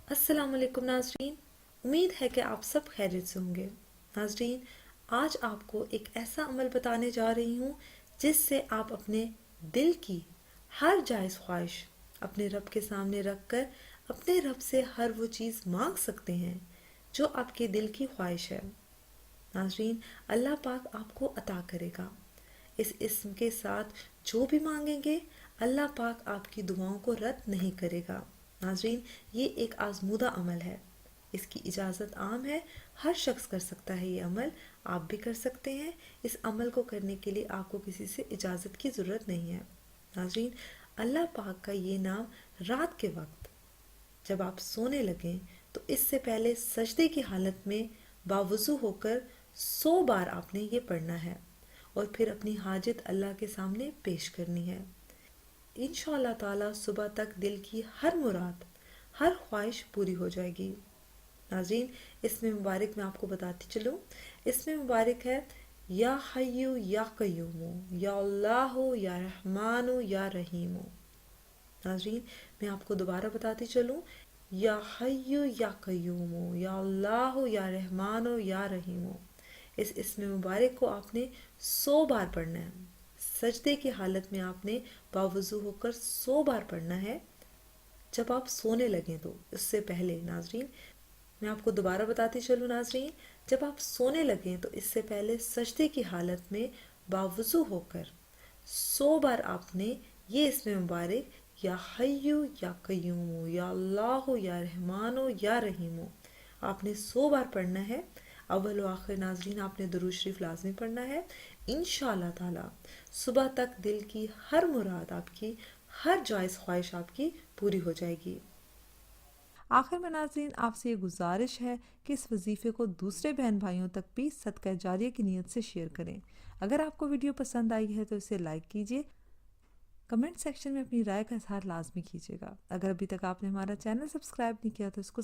السلام علیکم ناظرین، امید ہے کہ آپ سب خیریت سے ہوں گے۔ ناظرین، آج آپ کو ایک ایسا عمل بتانے جا رہی ہوں جس سے آپ اپنے دل کی ہر جائز خواہش اپنے رب کے سامنے رکھ کر اپنے رب سے ہر وہ چیز مانگ سکتے ہیں جو آپ کے دل کی خواہش ہے۔ ناظرین، اللہ پاک آپ کو عطا کرے گا۔ اس اسم کے ساتھ جو بھی مانگیں گے، اللہ پاک آپ کی دعاؤں کو رد نہیں کرے گا۔ ناظرین، یہ ایک آزمودہ عمل ہے، اس کی اجازت عام ہے، ہر شخص کر سکتا ہے۔ یہ عمل آپ بھی کر سکتے ہیں۔ اس عمل کو کرنے کے لیے آپ کو کسی سے اجازت کی ضرورت نہیں ہے۔ ناظرین، اللہ پاک کا یہ نام رات کے وقت جب آپ سونے لگیں تو اس سے پہلے سجدے کی حالت میں باوضو ہو کر 100 بار آپ نے یہ پڑھنا ہے اور پھر اپنی حاجت اللہ کے سامنے پیش کرنی ہے۔ انشاءاللہ تعالی صبح تک دل کی ہر مراد، ہر خواہش پوری ہو جائے گی۔ ناظرین، اس میں مبارک میں آپ کو بتاتی چلوں، اس میں مبارک ہے یا حیو یا قیوم، یا اللہ یا رحمان یا رحیم۔ ناظرین، میں آپ کو دوبارہ بتاتی چلوں، یا حیو یا قیوم، یا اللہ یا رحمان یا رحیم۔ اس اسم مبارک کو آپ نے 100 بار پڑھنا ہے۔ سجدے کی حالت میں آپ نے باوضو ہو کر 100 بار پڑھنا ہے۔ جب آپ سونے لگیں تو اس سے پہلے ناظرین، میں آپ کو دوبارہ بتاتی چلوں ناظرین، جب آپ سونے لگیں تو اس سے پہلے سجدے کی حالت میں باوضو ہو کر 100 بار آپ نے یہ اسم مبارک یا حیو یا قیوم، یا اللہ یا رحمان یا رحیم آپ نے 100 بار پڑھنا ہے۔ اول و آخر ناظرین آپ نے درود شریف لازمی پڑھنا ہے۔ انشاءاللہ تعالی صبح تک دل کی ہر مراد آپ کی، ہر جائز خواہش آپ کی پوری ہو جائے گی۔ آخر میں ناظرین آپ سے یہ گزارش ہے کہ اس وظیفے کو دوسرے بہن بھائیوں تک بھی صدقہ جاریہ کی نیت سے شیئر کریں۔ اگر آپ کو ویڈیو پسند آئی ہے تو اسے لائک کیجیے، کمنٹ سیکشن میں اپنی رائے کا اظہار لازمی کیجیے گا۔ اگر ابھی تک آپ نے ہمارا چینل سبسکرائب نہیں کیا تو اس کو